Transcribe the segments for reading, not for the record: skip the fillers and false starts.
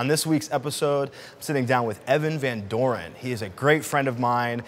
On this week's episode, I'm sitting down with VanDoren. He is a great friend of mine,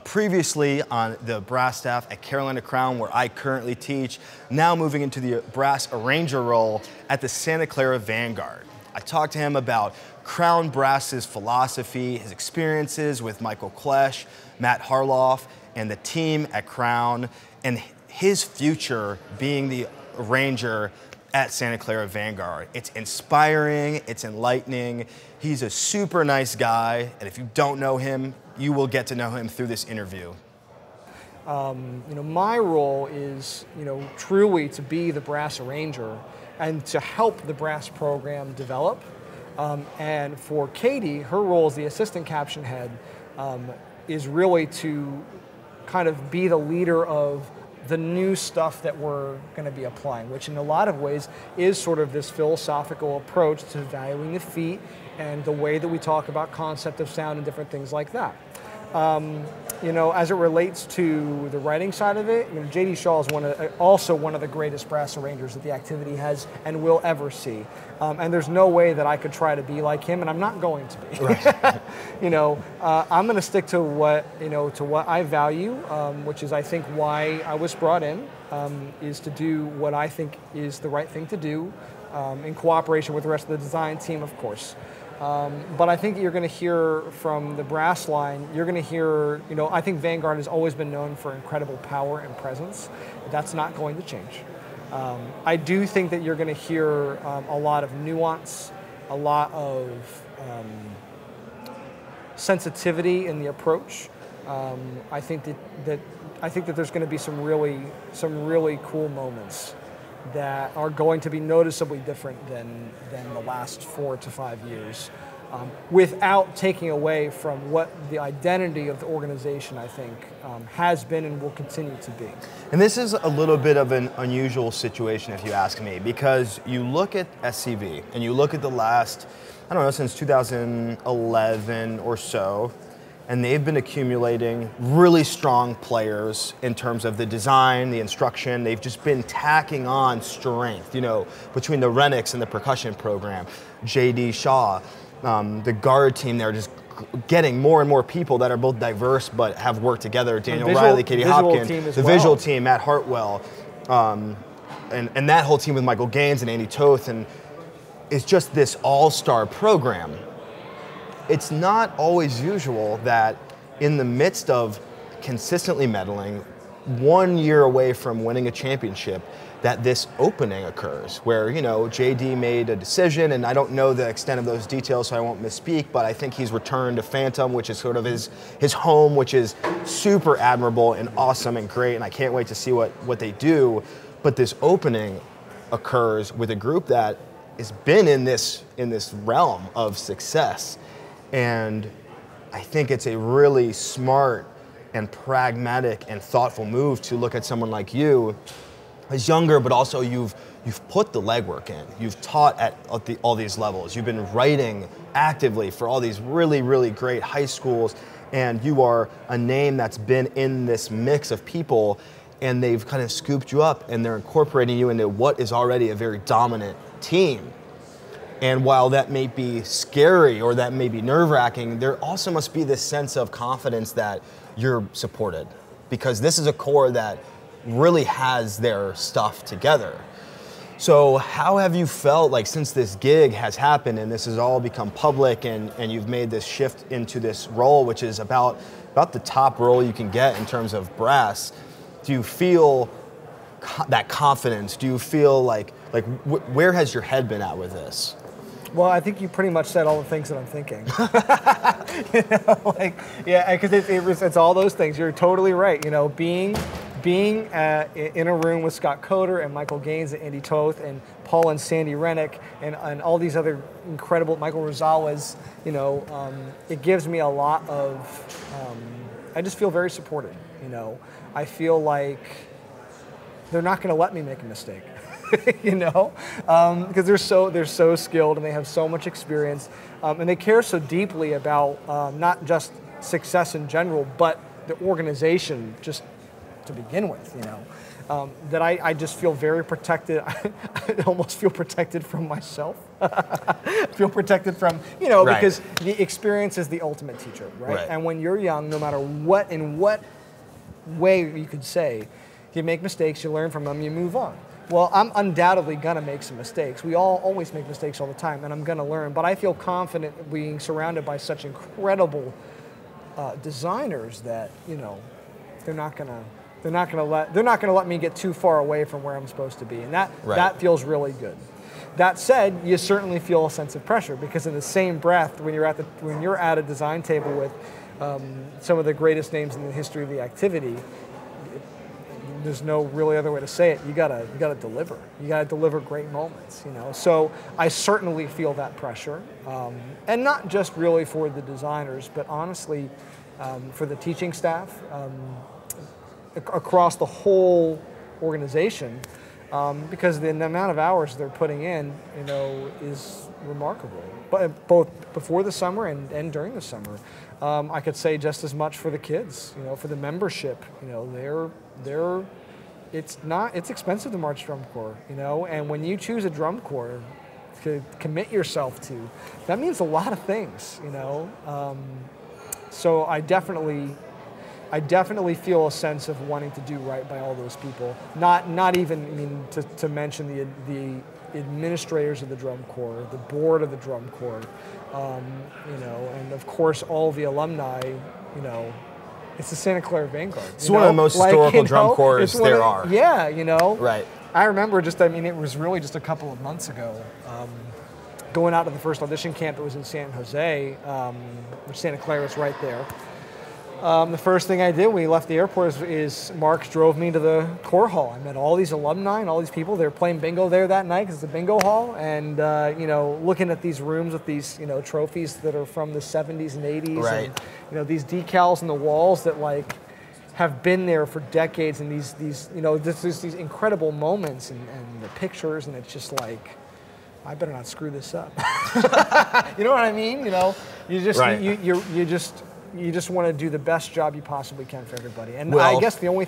previously on the brass staff at Carolina Crown, where I currently teach, now moving into the brass arranger role at the Santa Clara Vanguard. I talked to him about Crown Brass's philosophy, his experiences with Michael Klesch, Matt Harloff, and the team at Crown, and his future being the arranger at Santa Clara Vanguard. It's inspiring, it's enlightening. He's a super nice guy, and if you don't know him, you will get to know him through this interview. My role is, truly to be the brass arranger and to help the brass program develop. And for Katie, her role as the assistant caption head is really to kind of be the leader of the new stuff that we're going to be applying, which in a lot of ways is sort of this philosophical approach to valuing the feet and the way that we talk about concept of sound and different things like that. As it relates to the writing side of it, J.D. Shaw is also one of the greatest brass arrangers that the activity has and will ever see. And there's no way that I could try to be like him, and I'm not going to be. Right. I'm going to stick to what I value, which is I think why I was brought in, is to do what I think is the right thing to do, in cooperation with the rest of the design team, of course. But I think you're going to hear from the brass line, you're going to hear, I think Vanguard has always been known for incredible power and presence. That's not going to change. I do think that you're going to hear a lot of nuance, a lot of sensitivity in the approach. I think that there's going to be some really cool moments that are going to be noticeably different than the last 4 to 5 years, without taking away from what the identity of the organization, I think, has been and will continue to be. And this is a little bit of an unusual situation, if you ask me, because you look at SCV and you look at the last, since 2011 or so, and they've been accumulating really strong players in terms of the design, the instruction. They've just been tacking on strength, between the Renix and the percussion program, J.D. Shaw, the guard team. They're just getting more and more people that are both diverse but have worked together. Daniel Riley, Katie Hopkins, the visual team, Matt Hartwell, and that whole team with Michael Gaines and Andy Toth, and it's just this all-star program. It's not always usual that in the midst of consistently medaling, 1 year away from winning a championship, that this opening occurs where, JD made a decision, and I don't know the extent of those details, so I won't misspeak, but I think he's returned to Phantom, which is sort of his home, which is super admirable and awesome and great, and I can't wait to see what they do. But this opening occurs with a group that has been in this realm of success. And I think it's a really smart and pragmatic and thoughtful move to look at someone like you, as younger, but also you've put the legwork in. You've taught at all these levels. You've been writing actively for all these really, really great high schools, and you are a name that's been in this mix of people, and they've kind of scooped you up, and they're incorporating you into what is already a very dominant team. And while that may be scary or that may be nerve-wracking, there also must be this sense of confidence that you're supported, because this is a core that really has their stuff together. So how have you felt like since this gig has happened and this has all become public and you've made this shift into this role, which is about the top role you can get in terms of brass? Do you feel that confidence? Do you feel like where has your head been at with this? Well, I think you pretty much said all the things that I'm thinking. Because it's all those things. You're totally right. Being in a room with Scott Coder and Michael Gaines and Andy Toth and Paul and Sandy Rennick and all these other incredible, Michael Rosales, it gives me a lot of, I just feel very supported. I feel like they're not going to let me make a mistake. Because they're so skilled and they have so much experience, and they care so deeply about not just success in general, but the organization just to begin with. that I just feel very protected. I almost feel protected from myself. Feel protected from, because the experience is the ultimate teacher, right? And when you're young, no matter what, in what way you could say, you make mistakes, you learn from them, you move on. Well, I'm undoubtedly gonna make some mistakes. We all always make mistakes all the time, and I'm gonna learn, but I feel confident being surrounded by such incredible designers that, they're not gonna let me get too far away from where I'm supposed to be, and that feels really good. That said, you certainly feel a sense of pressure, because in the same breath, when you're at a design table with some of the greatest names in the history of the activity, there's no really other way to say it. You gotta deliver. You gotta deliver great moments. So I certainly feel that pressure, and not just really for the designers, but honestly for the teaching staff across the whole organization, because the amount of hours they're putting in, is remarkable. But both before the summer and during the summer, I could say just as much for the kids. For the membership, it's expensive to march drum corps, and when you choose a drum corps to commit yourself to, that means a lot of things, So I definitely feel a sense of wanting to do right by all those people. Not even to mention the administrators of the drum corps, the board of the drum corps, and of course all the alumni, It's the Santa Clara Vanguard. It's one of the most historical drum corps there are. Yeah, Right. I remember it was really just a couple of months ago, going out to the first audition camp. It was in San Jose, which Santa Clara is right there. The first thing I did when we left the airport is Mark drove me to the Corps Hall. I met all these alumni and all these people. They were playing bingo there that night because it's a bingo hall. And, looking at these rooms with these, trophies that are from the 70s and 80s. Right. And, these decals on the walls that, have been there for decades. And these these incredible moments and the pictures. And it's just like, I better not screw this up. You know what I mean? You just, right. you just want to do the best job you possibly can for everybody. And well, I guess the only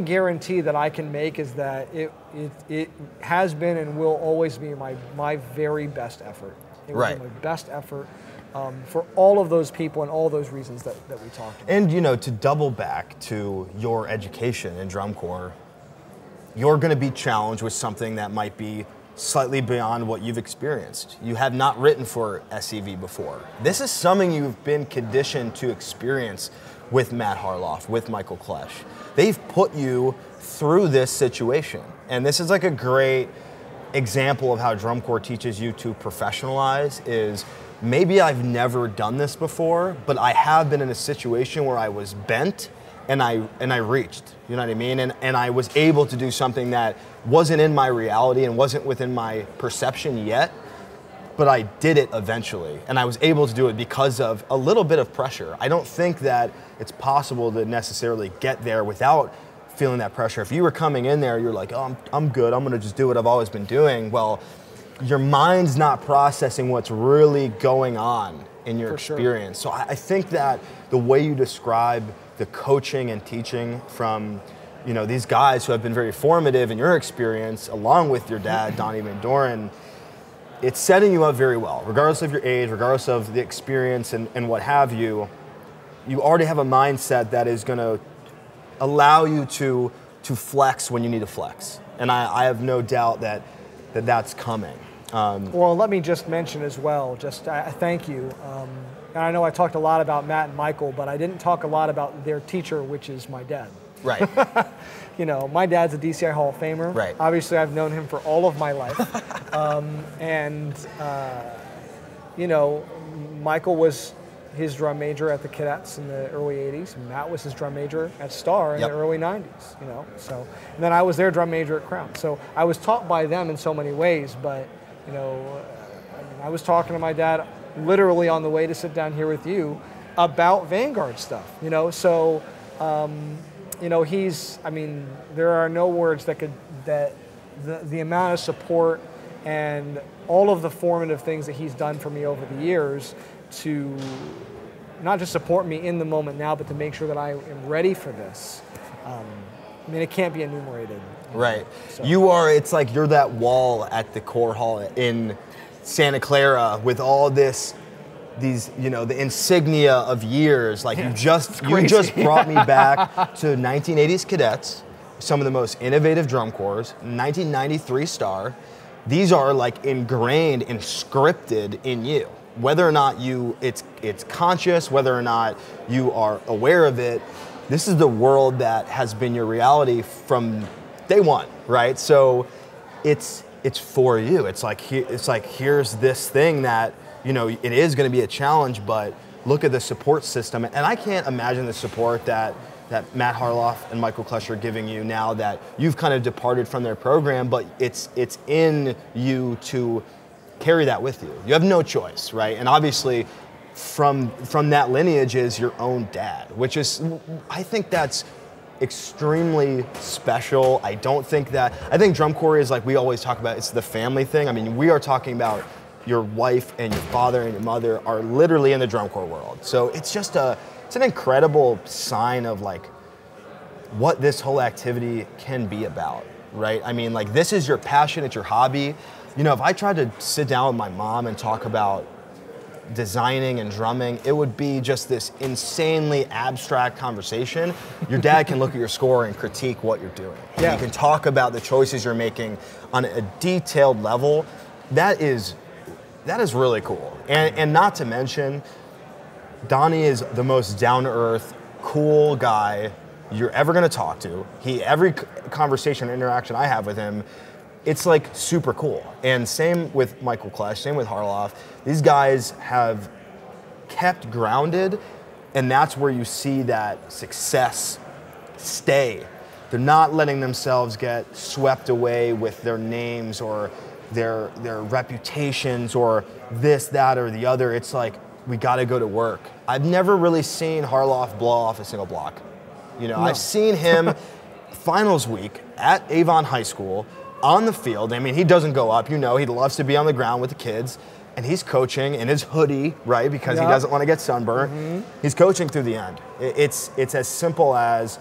guarantee that I can make is that it has been and will always be my very best effort. It will be my best effort for all of those people and all those reasons that we talked about. And to double back to your education in drum corps, you're going to be challenged with something that might be slightly beyond what you've experienced. You have not written for SCV before. This is something you've been conditioned to experience with Matt Harloff, with Michael Klesch. They've put you through this situation. And this is like a great example of how drum corps teaches you to professionalize is maybe I've never done this before, but I have been in a situation where I was bent and I reached, you know what I mean? And I was able to do something that wasn't in my reality and wasn't within my perception yet, but I did it eventually. And I was able to do it because of a little bit of pressure. I don't think that it's possible to necessarily get there without feeling that pressure. If you were coming in there, you're like, oh, I'm good, I'm gonna just do what I've always been doing. Well, your mind's not processing what's really going on in your experience. Sure. So I think that the way you describe the coaching and teaching from these guys who have been very formative in your experience, along with your dad, Donnie VanDoren, it's setting you up very well. Regardless of your age, regardless of the experience and what have you, you already have a mindset that is going to allow you to flex when you need to flex. And I have no doubt that that's coming. Well, let me just mention as well, thank you. And I know I talked a lot about Matt and Michael, but I didn't talk a lot about their teacher, which is my dad. Right. My dad's a DCI Hall of Famer. Right. Obviously, I've known him for all of my life. Michael was his drum major at the Cadets in the early 80s. Matt was his drum major at Star in the early 90s, So, and then I was their drum major at Crown. So I was taught by them in so many ways, but, I was talking to my dad literally on the way to sit down here with you about Vanguard stuff, So, there are no words that the amount of support and all of the formative things that he's done for me over the years to not just support me in the moment now, but to make sure that I am ready for this. I mean, it can't be enumerated. Right. So. It's like you're that wall at the core hall in Santa Clara with all these, the insignia of years. Like you just brought me back to 1980s cadets, some of the most innovative drum corps, 1993 star. These are like ingrained and scripted in you. Whether or not it's conscious, whether or not you are aware of it, this is the world that has been your reality from day one, right? So it's for you. It's like here's this thing that, it is going to be a challenge, but look at the support system. And I can't imagine the support that Matt Harloff and Michael Klesch are giving you now that you've kind of departed from their program, but it's in you to carry that with you. You have no choice, right? And obviously from that lineage is your own dad, which is, I think that's extremely special. I think drum corps is like we always talk about, it's the family thing. I mean, we are talking about your wife and your father and your mother are literally in the drum corps world. So it's an incredible sign of like what this whole activity can be about, right? I mean, like this is your passion, it's your hobby. If I tried to sit down with my mom and talk about designing and drumming, it would be just this insanely abstract conversation. Your dad can look at your score and critique what you're doing. Yeah. You can talk about the choices you're making on a detailed level. That is really cool. And not to mention, Donnie is the most down-to-earth, cool guy you're ever gonna talk to. Every conversation or interaction I have with him, it's like super cool. And same with Michael Klesch, same with Harloff. These guys have kept grounded, and that's where you see that success stay. They're not letting themselves get swept away with their names or their reputations or this, that, or the other. It's like, we gotta go to work. I've never really seen Harloff blow off a single block. No. I've seen him finals week at Avon High School on the field. I mean, he doesn't go up, he loves to be on the ground with the kids, and he's coaching in his hoodie, right? Because he doesn't want to get sunburned. Mm-hmm. He's coaching through the end. It's as simple as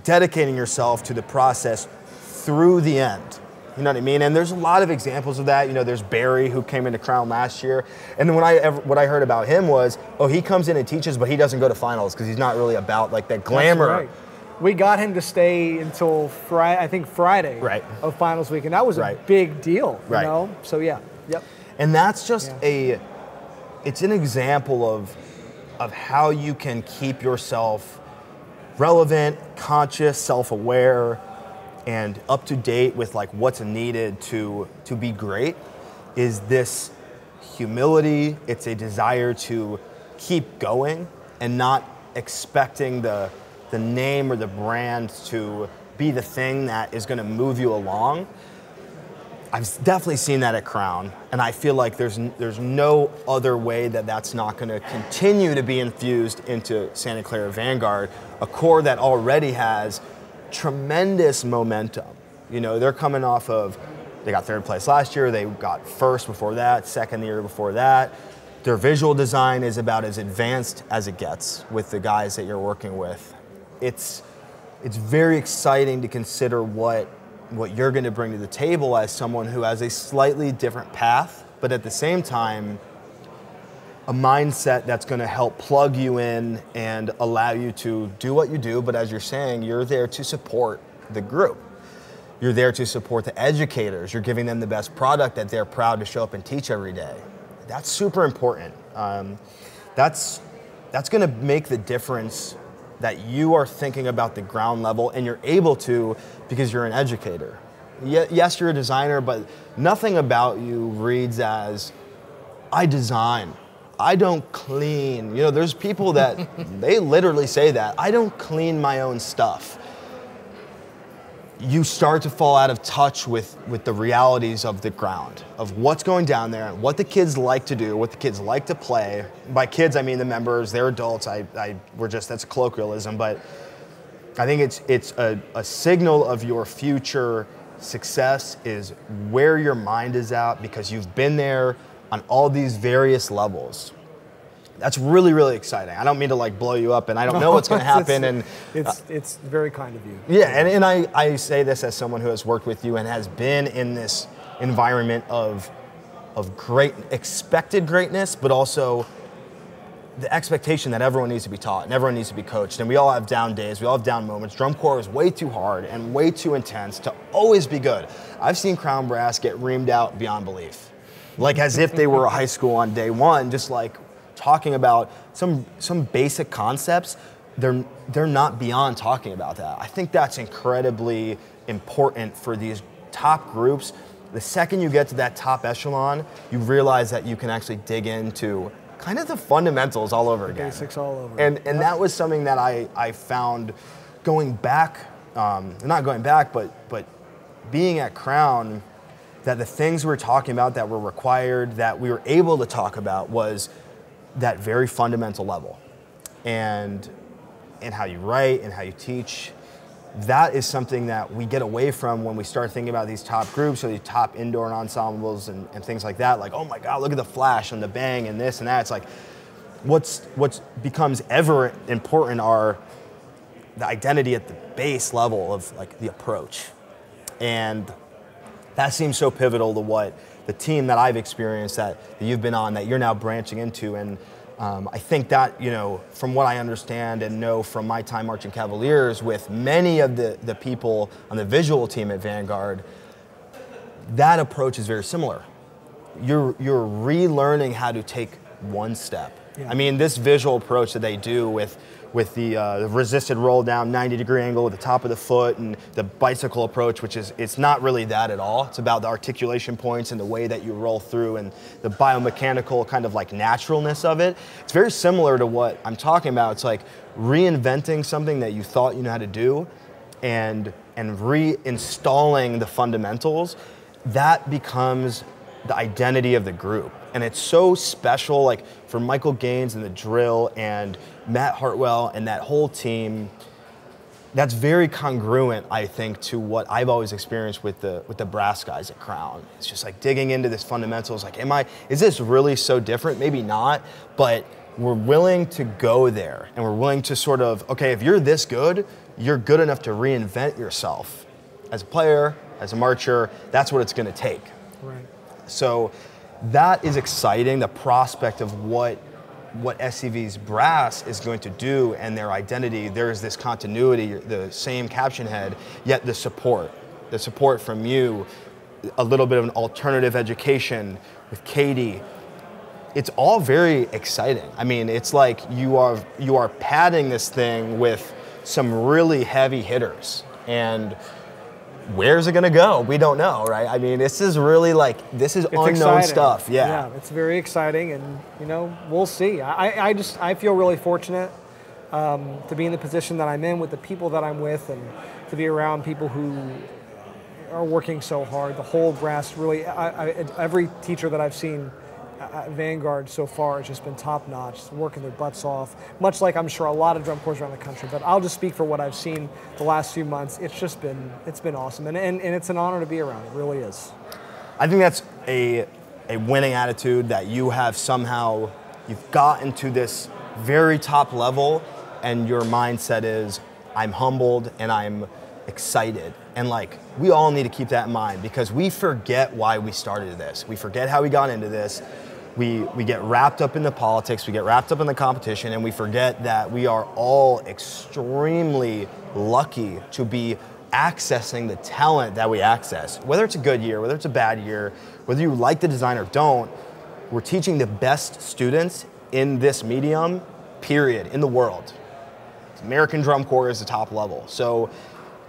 dedicating yourself to the process through the end. You know what I mean? And there's a lot of examples of that. There's Barry, who came into Crown last year. And then what I heard about him was, he comes in and teaches, but he doesn't go to finals because he's not really about like that glamour. That's right. We got him to stay until Friday right. of finals week, and that was a big deal, right. So yeah, yep. And that's just it's an example of how you can keep yourself relevant, conscious, self-aware, and up to date with like what's needed to be great. Is this humility? It's a desire to keep going and not expecting the name or the brand to be the thing that is going to move you along. I've definitely seen that at Crown, and I feel like there's no other way that's not going to continue to be infused into Santa Clara Vanguard, a corps that already has tremendous momentum. They're coming off of, they got third place last year, they got first before that, second the year before that. Their visual design is about as advanced as it gets with the guys that you're working with. It's very exciting to consider what you're going to bring to the table as someone who has a slightly different path, but at the same time, a mindset that's going to help plug you in and allow you to do what you do. But as you're saying, you're there to support the group. You're there to support the educators. You're giving them the best product that they're proud to show up and teach every day. That's super important. That's going to make the difference that you are thinking about the ground level, and you're able to because you're an educator. Yes, you're a designer, but nothing about you reads as, I design, I don't clean. There's people that, they literally say that, I don't clean my own stuff. You start to fall out of touch with the realities of the ground, of what's going down there, and what the kids like to do, what the kids like to play. By kids, I mean the members, they're adults. That's colloquialism, but I think it's a signal of your future success is where your mind is at, because you've been there on all these various levels. That's really, really exciting. I don't mean to like blow you up, and I don't know what's going to happen. It's very kind of you. Yeah, and I say this as someone who has worked with you and has been in this environment of great, expected greatness, but also the expectation that everyone needs to be taught and everyone needs to be coached. And we all have down days, we all have down moments. Drum corps is way too hard and way too intense to always be good. I've seen Crown Brass get reamed out beyond belief. Like as if they were a high school on day one, just like talking about some basic concepts. They're not beyond talking about that. I think that's incredibly important for these top groups. The second you get to that top echelon, you realize that you can actually dig into kind of the fundamentals all over again. Basics all over. And that was something that I found going back, not going back, but being at Crown, that the things we were talking about that were required, that we were able to talk about, was that very fundamental level. And how you write and how you teach. That is something that we get away from when we start thinking about these top groups or these top indoor ensembles and things like that. Like, oh my God, look at the flash and the bang and this and that. It's like, what's becomes ever important are the identity at the base level of like the approach. And that seems so pivotal to what the team that I've experienced that you've been on, that you're now branching into. And I think that, you know, from what I understand and know from my time marching Cavaliers with many of the people on the visual team at Vanguard, that approach is very similar. You're relearning how to take one step. Yeah. I mean, this visual approach that they do with the resisted roll down 90-degree angle with the top of the foot and the bicycle approach, which is, it's not really that at all. It's about the articulation points and the way that you roll through and the biomechanical kind of like naturalness of it. It's very similar to what I'm talking about. It's like reinventing something that you thought you knew how to do and reinstalling the fundamentals. That becomes the identity of the group. And it's so special, like for Michael Gaines and the drill and Matt Hartwell and that whole team. That's very congruent, I think, to what I've always experienced with the brass guys at Crown. It's just like digging into this fundamentals. Like, is this really so different? Maybe not, but we're willing to go there, and we're willing to sort of, okay, if you're this good, you're good enough to reinvent yourself as a player, as a marcher. That's what it's going to take. Right. So that is exciting, the prospect of what SCV's brass is going to do and their identity. There's this continuity, the same caption head, yet the support from you, a little bit of an alternative education with Katie. It's all very exciting. I mean, it's like you are padding this thing with some really heavy hitters, and where's it going to go? We don't know, right? I mean, this is really like, this is unknown exciting stuff. Yeah, it's very exciting, and you know, we'll see. I feel really fortunate to be in the position that I'm in with the people that I'm with, and to be around people who are working so hard. The whole brass, really, every teacher that I've seen at Vanguard so far has just been top notch, working their butts off, much like I'm sure a lot of drum corps around the country. But I'll just speak for what I've seen the last few months. It's been awesome, and it's an honor to be around. It really is. I think that's a winning attitude, that you have somehow, you've gotten to this very top level, and your mindset is, I'm humbled and I'm excited. And like, we all need to keep that in mind, because we forget why we started this. We forget how we got into this. We get wrapped up in the politics, we get wrapped up in the competition, and we forget that we are all extremely lucky to be accessing the talent that we access. Whether it's a good year, whether it's a bad year, whether you like the design or don't, we're teaching the best students in this medium, period, in the world. American Drum Corps is the top level. So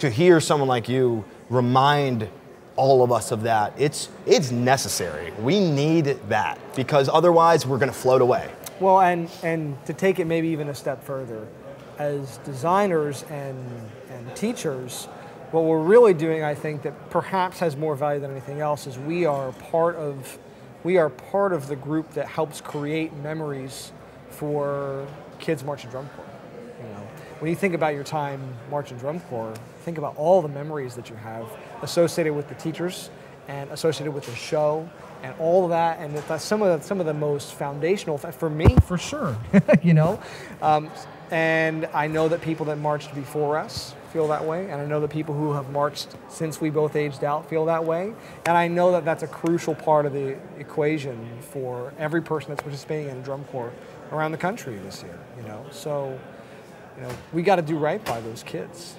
to hear someone like you remind all of us of that, it's necessary. We need that, because otherwise we're going to float away. Well, and to take it maybe even a step further, as designers and teachers, what we're really doing, I think, that perhaps has more value than anything else, is we are part of the group that helps create memories for kids marching drum corps. You know, when you think about your time marching drum corps, think about all the memories that you have associated with the teachers and associated with the show and all of that, and that's some of the most foundational for me, for sure. You know, and I know that people that marched before us feel that way, and I know that people who have marched since we both aged out feel that way, and I know that that's a crucial part of the equation for every person that's participating in drum corps around the country this year. You know, so you know we got to do right by those kids.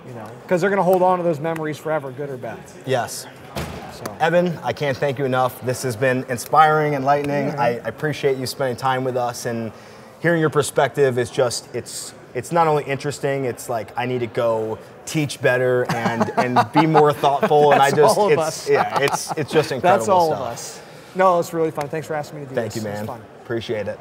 You know, because they're going to hold on to those memories forever, good or bad. Yes. So. Evan, I can't thank you enough. This has been inspiring, enlightening. Yeah. I appreciate you spending time with us, and hearing your perspective is just, it's not only interesting, it's like I need to go teach better and be more thoughtful. That's and I just, all of us. Yeah, it's just incredible That's all stuff. of us. No, it's really fun. Thanks for asking me to do this. Thank you, man. It was fun. Appreciate it.